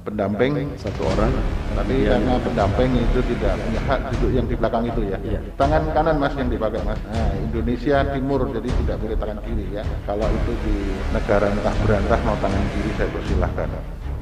pendamping satu orang. tapi karena pendamping itu tidak punya hak duduk yang di belakang itu ya. Tangan kanan Mas yang dipakai Mas. Nah, Indonesia Timur jadi tidak boleh tangan kiri ya. Kalau itu di negara entah berantah mau tangan kiri saya persilahkan.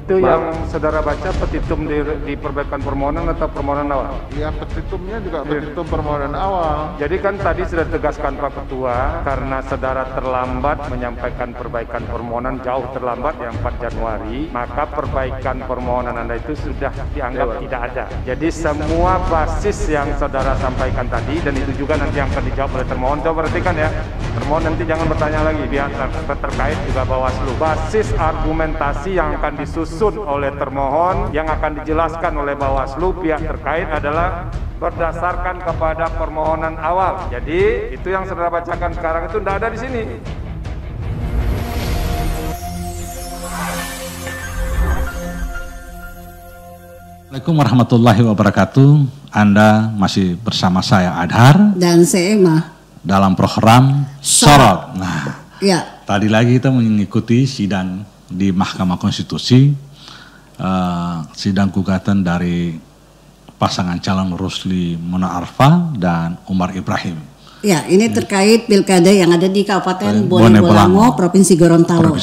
Itu yang saudara baca petitum di perbaikan permohonan atau permohonan awal? Ya, petitumnya juga petitum permohonan awal. Jadi kan tadi sudah tegaskan Pak Ketua, karena saudara terlambat menyampaikan perbaikan permohonan, jauh terlambat yang 4 Januari, maka perbaikan permohonan Anda itu sudah dianggap tidak ada. Jadi semua basis yang saudara sampaikan tadi, dan itu juga nanti yang akan dijawab oleh termohon, coba perhatikan ya, termohon nanti jangan bertanya lagi, pihak terkait juga Bawaslu. Basis argumentasi yang akan disusun oleh termohon, yang akan dijelaskan oleh Bawaslu pihak terkait adalah berdasarkan kepada permohonan awal. Jadi itu yang saudara bacakan sekarang itu tidak ada di sini. Assalamualaikum warahmatullahi wabarakatuh. Anda masih bersama saya Adhar dan saya Emma dalam program Sorot. Nah, ya. Tadi lagi kita mengikuti sidang di Mahkamah Konstitusi, sidang gugatan dari pasangan calon Rusli Mona Arfa dan Umar Ibrahim. Ya, ini terkait pilkada yang ada di Kabupaten Bone Bolango, Provinsi Gorontalo.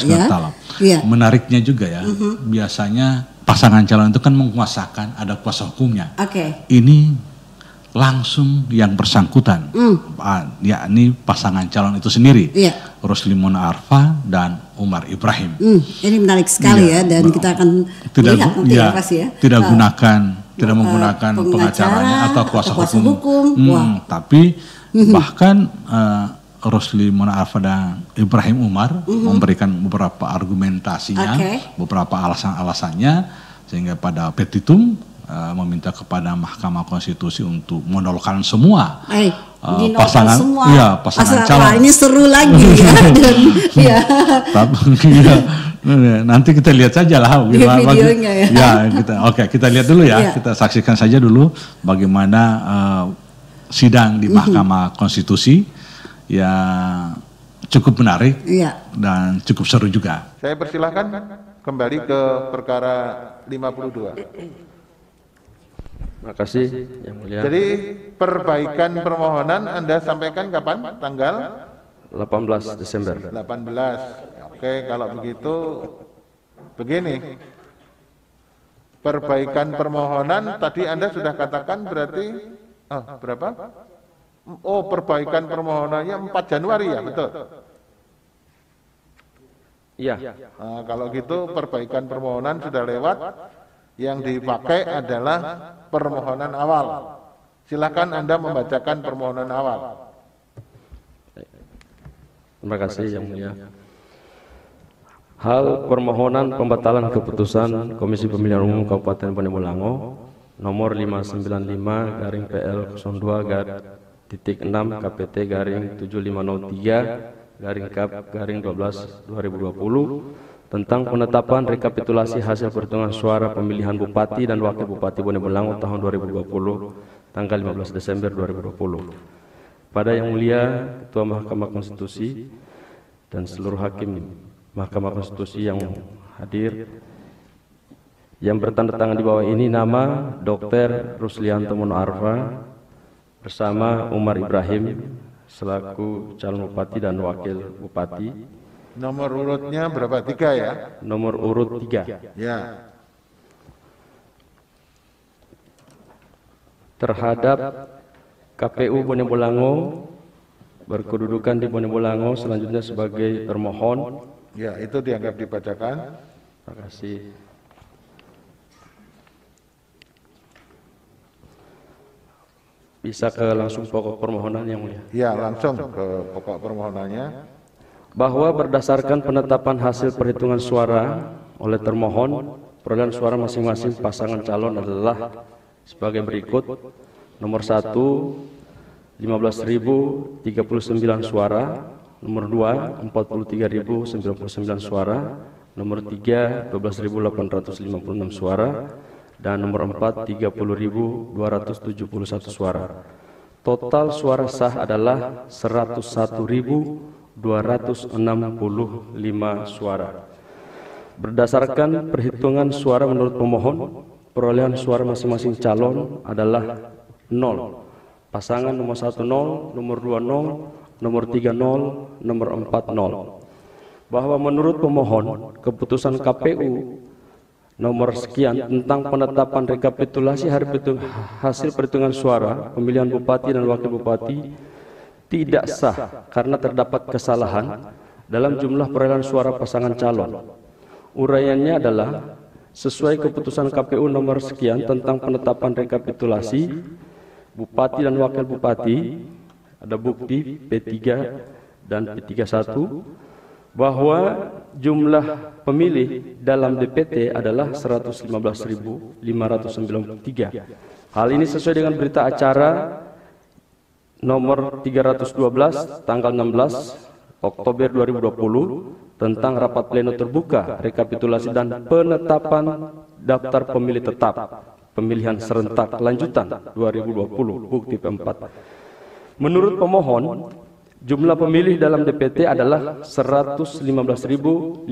Ya. Menariknya juga ya, biasanya pasangan calon itu kan menguasakan, ada kuasa hukumnya. Ini langsung yang bersangkutan, yakni pasangan calon itu sendiri, Rusli Mona Arfa dan Umar Ibrahim. Ini menarik sekali ya, dan kita akan lihat nanti ya pasti ya. Tidak menggunakan pengacaranya atau kuasa hukum. Tapi bahkan Rusli Mona Arfa dan Ibrahim Umar memberikan beberapa argumentasinya, beberapa alasan-alasannya, sehingga pada petitum meminta kepada Mahkamah Konstitusi untuk menolakkan semua pasangan calon. Ini seru lagi ya. Dan, nanti kita lihat saja lah videonya kita lihat dulu ya, kita saksikan saja dulu bagaimana sidang di Mahkamah Konstitusi yang cukup menarik dan cukup seru juga. Saya persilahkan kembali ke perkara 52. Terima kasih Yang Mulia. Jadi perbaikan permohonan Anda sampaikan kapan? Tanggal 18 Desember. 18. Oke, kalau begitu begini. Perbaikan permohonan tadi Anda sudah katakan berarti berapa? Oh, perbaikan permohonannya 4 Januari ya, betul? Iya. Nah, kalau gitu perbaikan permohonan sudah lewat. Yang dipakai adalah permohonan awal. Silakan Anda membacakan permohonan awal. Terima kasih Yang Mulia. Hal permohonan pembatalan keputusan Komisi Pemilihan Umum Kabupaten Bone Bolango nomor 595/PL02/6 KPT /7503/Kap/12/2020 tentang penetapan rekapitulasi hasil perhitungan suara pemilihan Bupati dan Wakil Bupati Bone Bolango tahun 2020 tanggal 15 Desember 2020. Pada Yang Mulia Ketua Mahkamah Konstitusi dan seluruh hakim Mahkamah Konstitusi yang hadir, yang bertanda tangan di bawah ini nama Dr. Ruslianto Mona Arfa bersama Umar Ibrahim selaku calon Bupati dan Wakil Bupati. Nomor urutnya berapa? 3 ya? Nomor urut 3. Ya. Terhadap KPU Bone Bolango berkedudukan di Bone Bolango selanjutnya sebagai termohon. Ya, itu dianggap dibacakan. Terima kasih. Bisa ke langsung pokok permohonan Yang Mulia. Ya, langsung ke pokok permohonannya. Bahwa berdasarkan penetapan hasil perhitungan suara oleh termohon, perolehan suara masing-masing pasangan calon adalah sebagai berikut. Nomor 1, 15.039 suara. Nomor 2, 43.099 suara. Nomor 3, 12.856 suara. Dan nomor 4, 30.271 suara. Total suara sah adalah 101.265 suara. Berdasarkan perhitungan suara menurut pemohon, perolehan suara masing-masing calon adalah 0. Pasangan nomor 1 0, nomor 2 0, nomor 3 0, nomor 4 0. Bahwa menurut pemohon, keputusan KPU nomor sekian tentang penetapan rekapitulasi hasil perhitungan suara pemilihan bupati dan wakil bupati tidak sah karena terdapat kesalahan dalam jumlah perolehan suara pasangan calon. Uraiannya adalah sesuai keputusan KPU nomor sekian tentang penetapan rekapitulasi bupati dan wakil bupati, ada bukti P3 dan P31, bahwa jumlah pemilih dalam DPT adalah 115.593. Hal ini sesuai dengan berita acara nomor 312 tanggal 16 Oktober 2020 tentang rapat pleno terbuka, rekapitulasi dan penetapan daftar pemilih tetap pemilihan serentak lanjutan 2020, bukti P4. Menurut pemohon, jumlah pemilih dalam DPT adalah 115.591.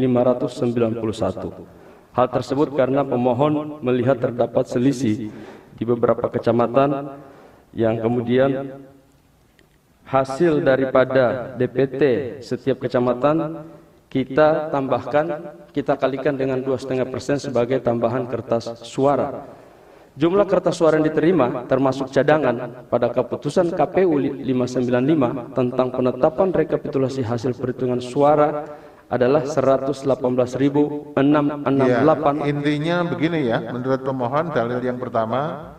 Hal tersebut karena pemohon melihat terdapat selisih di beberapa kecamatan yang kemudian hasil daripada DPT setiap kecamatan kita tambahkan, kita kalikan dengan 2,5% sebagai tambahan kertas suara. Jumlah kertas suara yang diterima termasuk cadangan pada keputusan KPU 595 tentang penetapan rekapitulasi hasil perhitungan suara adalah 118.668. Ya, intinya begini ya, menurut pemohon dalil yang pertama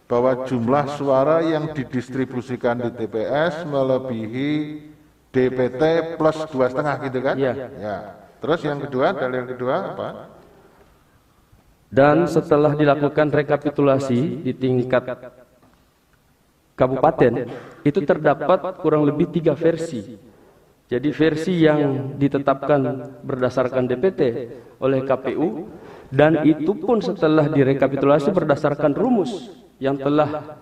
bahwa jumlah suara yang didistribusikan di TPS melebihi DPT plus 2,5 gitu kan? Ya. Ya. Terus yang kedua, dalil kedua apa? Dan setelah dilakukan rekapitulasi di tingkat kabupaten, itu terdapat kurang lebih 3 versi. Jadi versi yang ditetapkan berdasarkan DPT oleh KPU, dan itu pun setelah direkapitulasi berdasarkan rumus yang telah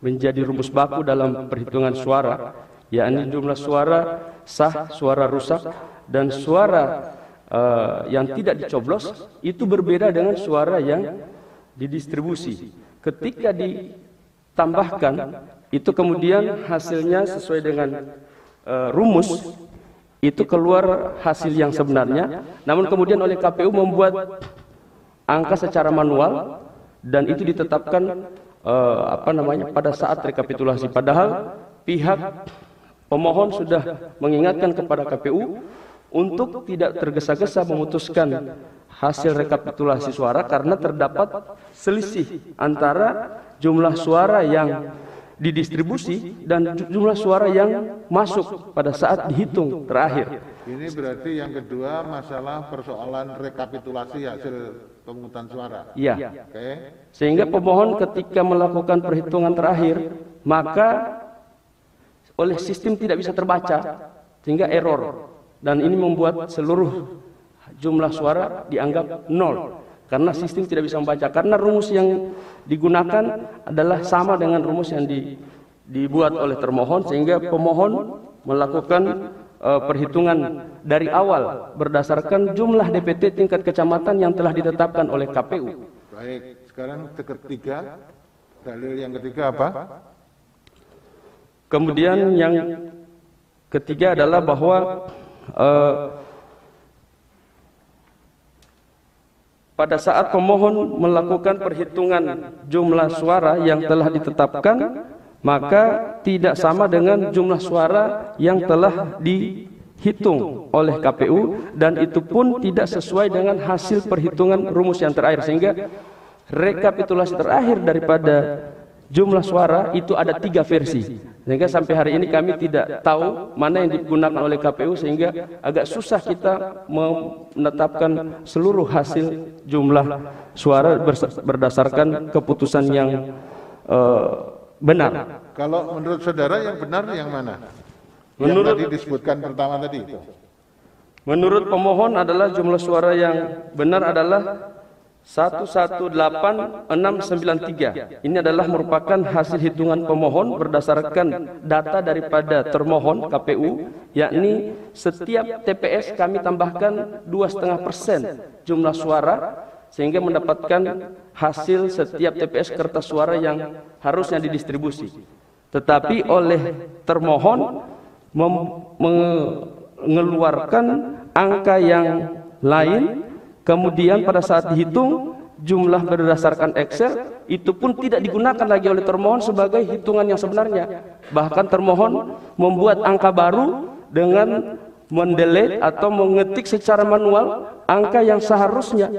menjadi rumus baku dalam perhitungan suara, yakni jumlah suara sah, suara rusak, dan suara yang tidak dicoblos itu berbeda dengan suara yang didistribusi. Ketika ditambahkan, itu kemudian hasilnya sesuai dengan rumus, itu keluar hasil yang sebenarnya. Namun kemudian oleh KPU membuat angka secara manual dan itu ditetapkan pada saat rekapitulasi. Padahal pihak pemohon sudah mengingatkan kepada KPU untuk tidak tergesa-gesa memutuskan hasil rekapitulasi suara karena terdapat selisih antara jumlah suara yang didistribusi dan jumlah suara yang masuk pada saat dihitung terakhir. Ini berarti yang kedua masalah persoalan rekapitulasi hasil pemungutan suara. Iya. Oke. Sehingga pemohon ketika melakukan perhitungan terakhir, maka oleh sistem tidak bisa terbaca sehingga error. Dan ini membuat seluruh jumlah suara dianggap 0 karena sistem tidak bisa membaca, karena rumus yang digunakan adalah sama dengan rumus yang dibuat oleh termohon, sehingga pemohon melakukan perhitungan dari awal berdasarkan jumlah DPT tingkat kecamatan yang telah ditetapkan oleh KPU. Baik, sekarang ketiga, dalil yang ketiga apa? Kemudian yang ketiga adalah bahwa pada saat pemohon melakukan perhitungan jumlah suara yang telah ditetapkan, maka tidak sama dengan jumlah suara yang telah dihitung oleh KPU, dan itu pun tidak sesuai dengan hasil perhitungan rumus yang terakhir, sehingga rekapitulasi terakhir daripada jumlah suara itu ada 3 versi, sehingga sampai hari ini kami tidak tahu mana yang digunakan oleh KPU, sehingga agak susah kita menetapkan seluruh hasil jumlah suara berdasarkan keputusan yang benar. Kalau menurut saudara yang benar yang mana? Menurut yang tadi disebutkan pertama tadi itu. Menurut pemohon adalah jumlah suara yang benar adalah 118693. Ini adalah merupakan hasil hitungan pemohon berdasarkan data daripada termohon KPU, yakni setiap TPS kami tambahkan 2,5% jumlah suara, sehingga mendapatkan hasil setiap TPS kertas suara yang harusnya didistribusi. Tetapi oleh termohon mengeluarkan angka yang lain, kemudian pada saat dihitung jumlah berdasarkan Excel itu pun tidak digunakan lagi oleh termohon sebagai hitungan yang sebenarnya. Bahkan termohon membuat angka baru dengan mendelete atau mengetik secara manual angka yang seharusnya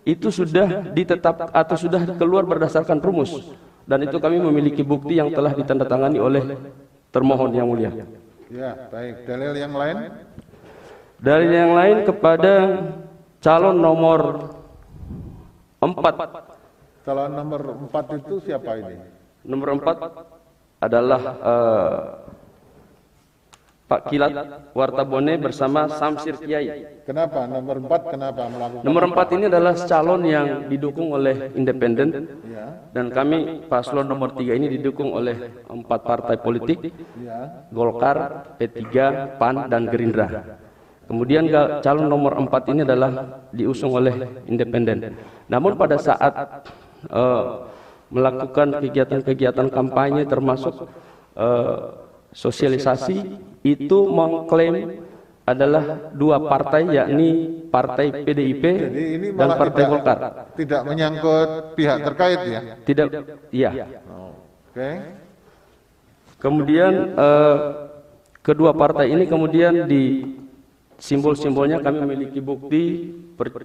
itu sudah ditetap atau sudah keluar berdasarkan rumus, dan itu kami memiliki bukti yang telah ditandatangani oleh termohon yang mulia. Ya, baik. Dalil yang lain? Dalil yang lain kepada calon nomor 4. Calon nomor 4 itu siapa ini? Nomor 4 adalah Pak Kilat Wartabone bersama Samsir Kiai. Kenapa nomor 4? Kenapa melakukan? Nomor 4 ini adalah calon yang didukung oleh independen, dan kami paslon nomor 3 ini didukung oleh 4 partai politik, Golkar, P3, PAN, dan Gerindra. Kemudian calon nomor 4 ini adalah diusung oleh independen. Namun pada saat melakukan kegiatan-kegiatan kampanye termasuk sosialisasi, itu mengklaim adalah 2 partai, yakni Partai PDIP dan Partai Golkar. Tidak menyangkut pihak terkait ya? Tidak, iya. Oke. Kemudian kedua partai ini kemudian di simbol-simbolnya kami memiliki bukti,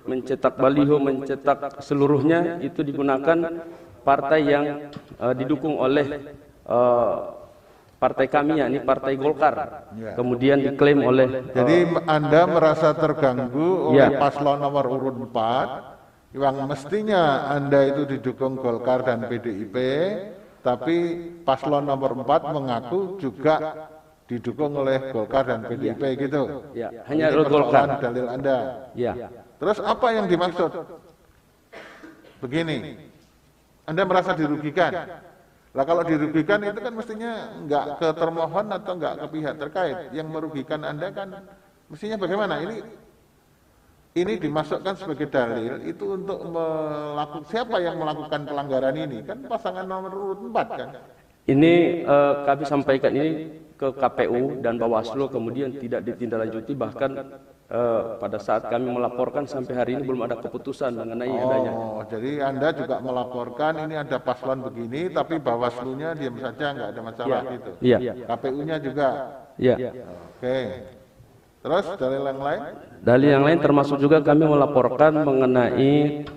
mencetak baliho, mencetak seluruhnya itu digunakan partai yang didukung oleh partai kami, yakni Partai Golkar. Kemudian diklaim oleh jadi Anda merasa terganggu oleh paslon nomor urut 4 yang mestinya Anda itu didukung Golkar dan PDIP, tapi paslon nomor 4 mengaku juga didukung oleh Golkar dan PDIP gitu. Ya, hanya Golkar. Dalil Anda. Ya. Terus apa yang dimaksud? Begini, Anda merasa dirugikan. Lah kalau dirugikan itu kan mestinya enggak ke termohon atau enggak ke pihak terkait. Yang merugikan Anda kan mestinya bagaimana? Ini dimasukkan sebagai dalil itu untuk melakukan, siapa yang melakukan pelanggaran ini? Kan pasangan nomor urut 4 kan? Ini kami sampaikan ini ke KPU dan Bawaslu, kemudian tidak ditindaklanjuti, bahkan pada saat kami melaporkan sampai hari ini belum ada keputusan mengenai adanya. Oh, jadi Anda juga melaporkan ini ada paslon begini, tapi Bawaslu-nya diam saja, nggak ada masalah gitu. Iya. KPU-nya juga. Iya. Oke. Terus dalil yang lain? Dalil yang lain termasuk juga kami melaporkan mengenai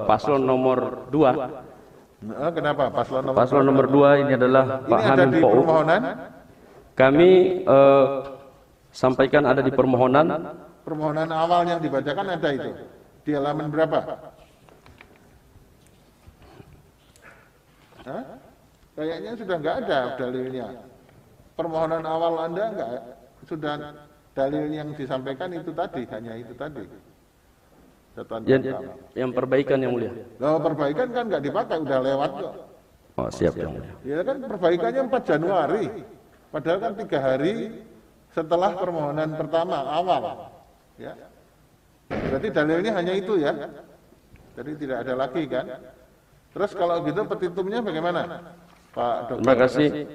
paslon nomor 2. Kenapa paslon nomor 2 ini adalah Pak Hamim Pou. Permohonan? Kami sampaikan ada di permohonan. Permohonan awal yang dibacakan ada itu. Di halaman berapa? Hah? Kayaknya sudah nggak ada dalilnya. Permohonan awal Anda nggak, sudah dalil yang disampaikan itu tadi, hanya itu tadi. Yang perbaikan yang mulia. Loh, perbaikan kan nggak dipakai, udah lewat kok. Oh, siap yang mulia. Ya kan perbaikannya 4 Januari. Padahal kan 3 hari setelah permohonan pertama awal. Ya. Berarti dalilnya hanya itu ya. Jadi tidak ada lagi kan. Terus kalau gitu petitumnya bagaimana, Pak Dokter? Terima kasih.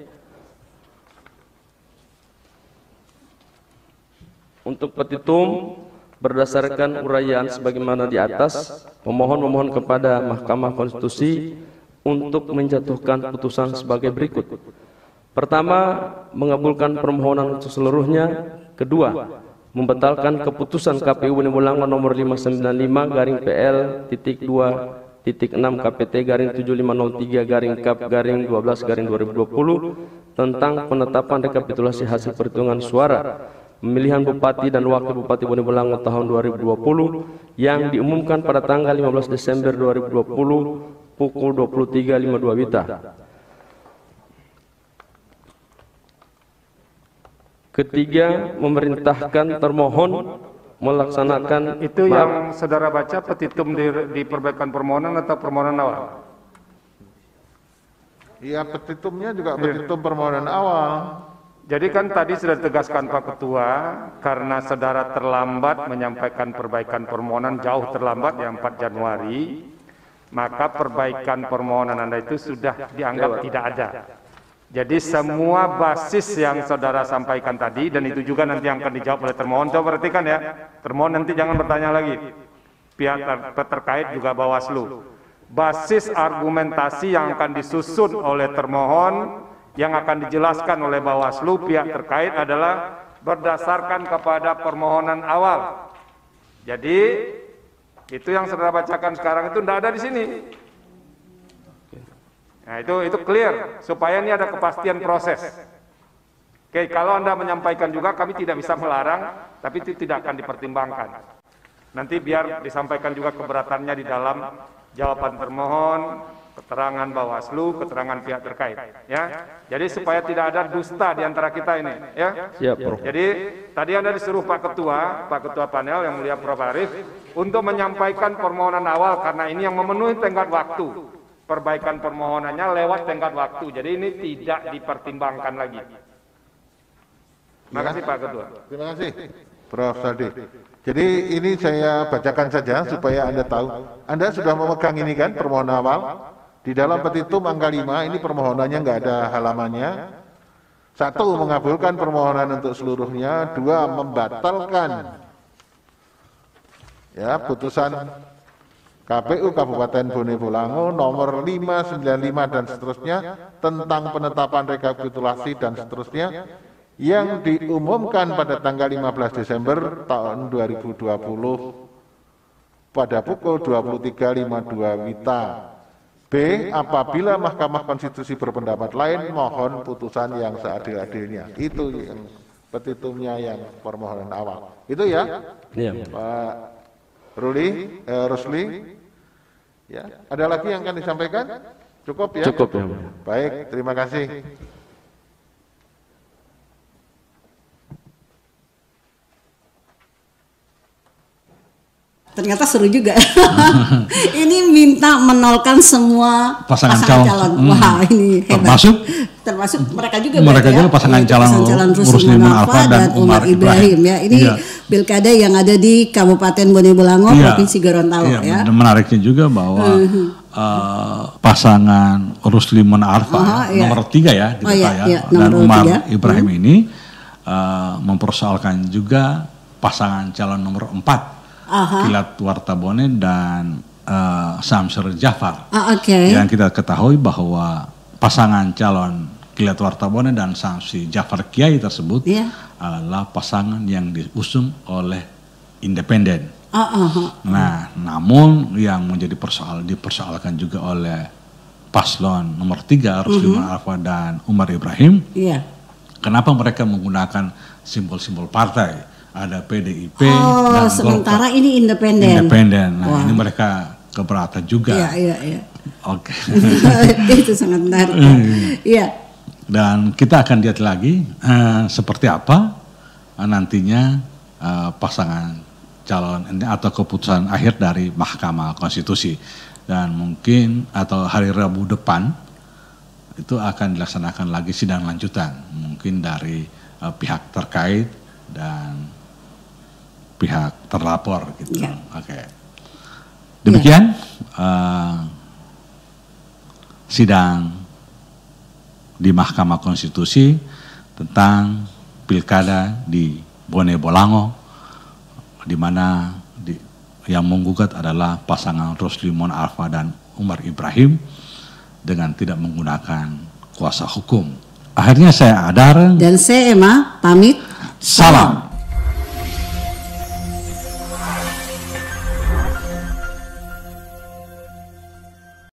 Untuk petitum berdasarkan uraian sebagaimana di atas, pemohon memohon kepada Mahkamah Konstitusi untuk menjatuhkan putusan sebagai berikut. Pertama, mengabulkan permohonan untuk seluruhnya. Kedua, membatalkan keputusan KPU Bone Bolango nomor 595/PL.2.6 KPT/7503/Kap/12/2020 tentang penetapan rekapitulasi hasil perhitungan suara pemilihan Bupati dan Wakil Bupati Bone Bolango tahun 2020 yang diumumkan pada tanggal 15 Desember 2020 pukul 23.52 WITA. Ketiga, memerintahkan termohon melaksanakan itu yang saudara baca petitum di perbaikan permohonan atau permohonan awal? Iya, petitumnya juga petitum permohonan awal. Jadi kan tadi sudah ditegaskan Pak Ketua, karena saudara terlambat menyampaikan perbaikan permohonan, jauh terlambat ya 4 Januari, maka perbaikan permohonan Anda itu sudah dianggap tidak ada. Jadi semua basis yang saudara sampaikan tadi, dan itu juga nanti yang akan dijawab oleh termohon, coba perhatikan ya, termohon nanti jangan bertanya lagi, pihak terkait juga Bawaslu. Basis argumentasi yang akan disusun oleh termohon, yang akan dijelaskan oleh Bawaslu pihak terkait adalah berdasarkan kepada permohonan awal. Jadi itu yang saudara bacakan sekarang itu tidak ada di sini. Nah itu clear supaya ini ada kepastian proses. Oke, kalau Anda menyampaikan juga kami tidak bisa melarang, tapi itu tidak akan dipertimbangkan. Nanti biar disampaikan juga keberatannya di dalam jawaban termohon, keterangan Bawaslu, keterangan pihak terkait, ya. Jadi supaya tidak ada dusta di antara kita ini, ya. Siap, Prof. Jadi tadi Anda disuruh Pak Ketua panel yang mulia Prof Arief untuk menyampaikan permohonan awal karena ini yang memenuhi tenggat waktu. Perbaikan permohonannya lewat tenggat waktu. Jadi ini tidak dipertimbangkan lagi. Terima kasih Pak Ketua. Terima kasih Prof Saldi. Jadi ini saya bacakan saja supaya Anda tahu. Anda sudah memegang ini kan permohonan awal. Di dalam petitum angka 5 ini permohonannya nggak ada halamannya. 1. Mengabulkan permohonan untuk seluruhnya. 2. Membatalkan ya putusan KPU Kabupaten Bone Bolango nomor 595 dan seterusnya tentang penetapan rekapitulasi dan seterusnya yang diumumkan pada tanggal 15 Desember tahun 2020 pada pukul 23.52 WITA. B. Apabila Mahkamah Konstitusi berpendapat lain, mohon putusan yang seadil-adilnya. Itu yang petitumnya yang permohonan awal. Itu ya, Pak Rusli. Ya, ada lagi yang akan disampaikan? Cukup ya? Cukup ya. Baik, terima kasih. Ternyata seru juga. Ini minta menolkan semua pasangan calon. Wah, ini hebat. Termasuk mereka juga. Mereka juga pasangan calon Rusli Munarfa dan Umar Ibrahim ya. Ini pilkada yang ada di Kabupaten Bone Bolango, Provinsi Gorontalo ya. Menariknya juga bahwa pasangan Rusli Munarfa nomor 3 ya, dan Umar Ibrahim ini mempersoalkan juga pasangan calon nomor 4. Kilat Wartabone dan Samsur Jafar. Yang kita ketahui bahwa pasangan calon Kilat Wartabone dan Samsur Jafar Kiai tersebut adalah pasangan yang diusung oleh independen. Nah, namun yang menjadi dipersoalkan juga oleh paslon nomor 3 Rusli Munarfa dan Umar Ibrahim. Kenapa mereka menggunakan simbol-simbol partai? Ada PDIP dan sementara Golkar. Ini independen. Nah, ini mereka keberatan juga. Iya. Oke. Itu sangat menarik. Iya. Dan kita akan lihat lagi seperti apa nantinya pasangan calon ini atau keputusan akhir dari Mahkamah Konstitusi. Dan mungkin atau hari Rabu depan itu akan dilaksanakan lagi sidang lanjutan. Mungkin dari pihak terkait dan pihak terlapor gitu. Oke. Demikian sidang di Mahkamah Konstitusi tentang pilkada di Bone Bolango, di mana yang menggugat adalah pasangan Rusli Munarfa dan Umar Ibrahim dengan tidak menggunakan kuasa hukum. Akhirnya saya Adar dan saya Emma pamit. Salam.